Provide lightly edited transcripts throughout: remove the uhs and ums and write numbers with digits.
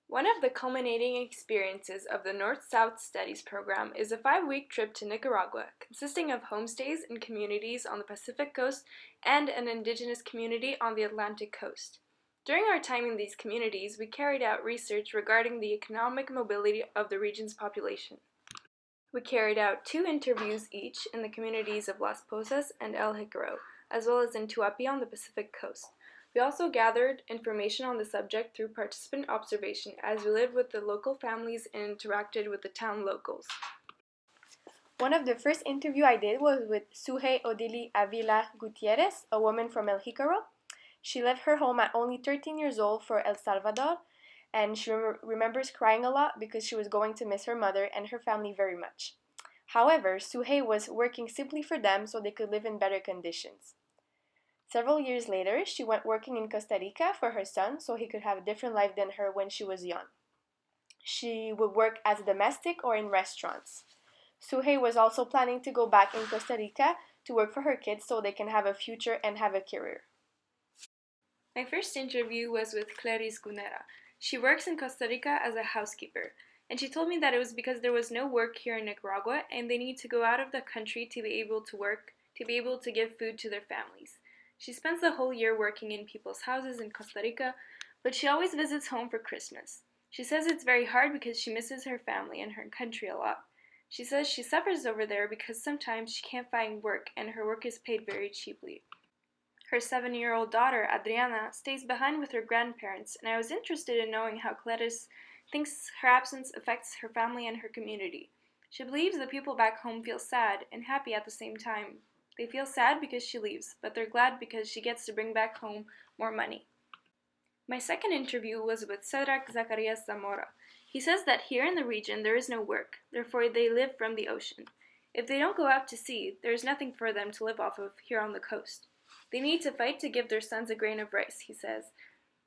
One of the culminating experiences of the North-South Studies program is a 5-week trip to Nicaragua, consisting of homestays in communities on the Pacific coast and an indigenous community on the Atlantic coast. During our time in these communities, we carried out research regarding the economic mobility of the region's population. We carried out 2 interviews each in the communities of Las Posas and El Jicaro, as well as in Tuapi on the Pacific coast. We also gathered information on the subject through participant observation as we lived with the local families and interacted with the town locals. One of the first interviews I did was with Suhey Odili Avila Gutierrez, a woman from El Jicaro. She left her home at only 13 years old for El Salvador, and she remembers crying a lot because she was going to miss her mother and her family very much. However, Suhey was working simply for them so they could live in better conditions. Several years later, she went working in Costa Rica for her son so he could have a different life than her when she was young. She would work as a domestic or in restaurants. Suhey was also planning to go back in Costa Rica to work for her kids so they can have a future and have a career. My first interview was with Clarice Gunera. She works in Costa Rica as a housekeeper, and she told me that it was because there was no work here in Nicaragua and they need to go out of the country to be able to work, to be able to give food to their families. She spends the whole year working in people's houses in Costa Rica, but she always visits home for Christmas. She says it's very hard because she misses her family and her country a lot. She says she suffers over there because sometimes she can't find work and her work is paid very cheaply. Her 7-year-old daughter, Adriana, stays behind with her grandparents, and I was interested in knowing how Clarice thinks her absence affects her family and her community. She believes the people back home feel sad and happy at the same time. They feel sad because she leaves, but they're glad because she gets to bring back home more money. My second interview was with Cedric Zacarias Zamora. He says that here in the region there is no work, therefore they live from the ocean. If they don't go out to sea, there is nothing for them to live off of here on the coast. They need to fight to give their sons a grain of rice, he says.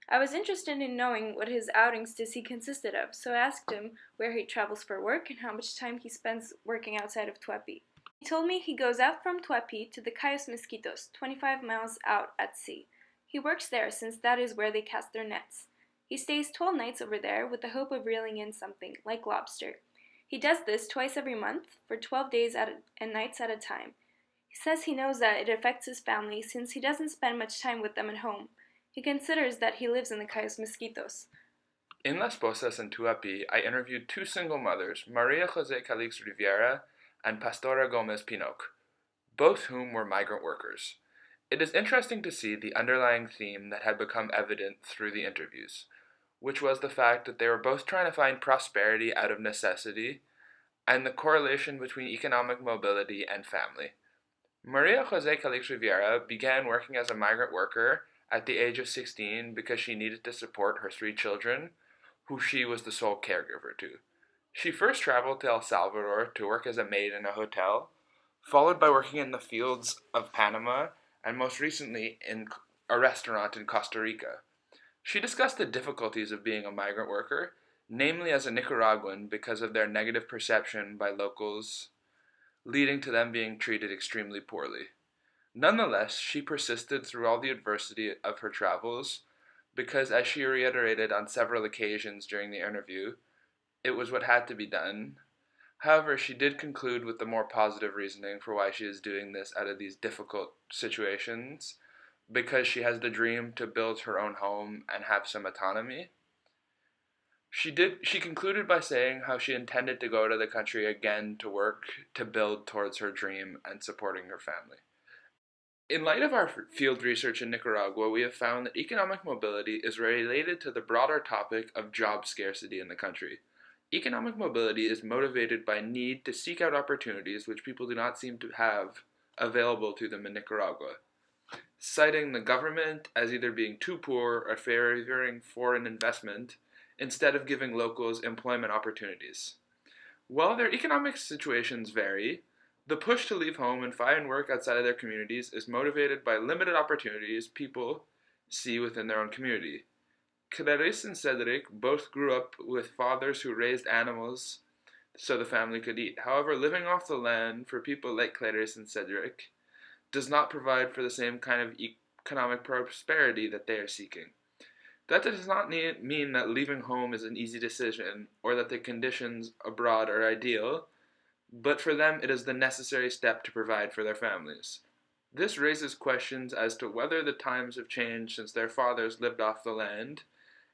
I was interested in knowing what his outings to sea consisted of, so I asked him where he travels for work and how much time he spends working outside of Tuapi. He told me he goes out from Tuapi to the Cayos Mosquitos, 25 miles out at sea. He works there since that is where they cast their nets. He stays 12 nights over there with the hope of reeling in something, like lobster. He does this twice every month for 12 days and nights at a time. He says he knows that it affects his family since he doesn't spend much time with them at home. He considers that he lives in the Cayos Mosquitos. In Las Posas and Tuapi, I interviewed 2 single mothers, Maria Jose Calix Riviera and Pastora Gomez Pinoc, both whom were migrant workers. It is interesting to see the underlying theme that had become evident through the interviews, which was the fact that they were both trying to find prosperity out of necessity and the correlation between economic mobility and family. Maria Jose Calix Riviera began working as a migrant worker at the age of 16 because she needed to support her 3 children, who she was the sole caregiver to. She first traveled to El Salvador to work as a maid in a hotel, followed by working in the fields of Panama, and most recently in a restaurant in Costa Rica. She discussed the difficulties of being a migrant worker, namely as a Nicaraguan because of their negative perception by locals, leading to them being treated extremely poorly. Nonetheless, she persisted through all the adversity of her travels because, as she reiterated on several occasions during the interview, it was what had to be done. However, she did conclude with the more positive reasoning for why she is doing this out of these difficult situations, because she has the dream to build her own home and have some autonomy. She concluded by saying how she intended to go to the country again to work to build towards her dream and supporting her family. In light of our field research in Nicaragua, we have found that economic mobility is related to the broader topic of job scarcity in the country. Economic mobility is motivated by need to seek out opportunities which people do not seem to have available to them in Nicaragua, citing the government as either being too poor or favoring foreign investment instead of giving locals employment opportunities. While their economic situations vary, the push to leave home and find work outside of their communities is motivated by limited opportunities people see within their own community. Clarice and Cedric both grew up with fathers who raised animals so the family could eat. However, living off the land for people like Clarice and Cedric does not provide for the same kind of economic prosperity that they are seeking. That does not mean that leaving home is an easy decision or that the conditions abroad are ideal, but for them it is the necessary step to provide for their families. This raises questions as to whether the times have changed since their fathers lived off the land,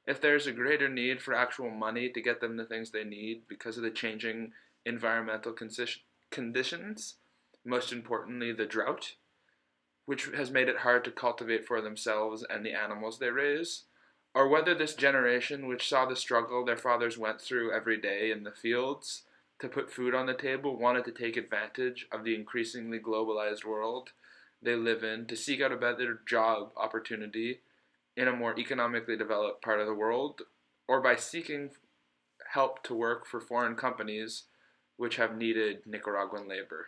if there is a greater need for actual money to get them the things they need because of the changing environmental conditions, most importantly, the drought, which has made it hard to cultivate for themselves and the animals they raise, or whether this generation, which saw the struggle their fathers went through every day in the fields to put food on the table, wanted to take advantage of the increasingly globalized world they live in to seek out a better job opportunity in a more economically developed part of the world, or by seeking help to work for foreign companies which have needed Nicaraguan labor.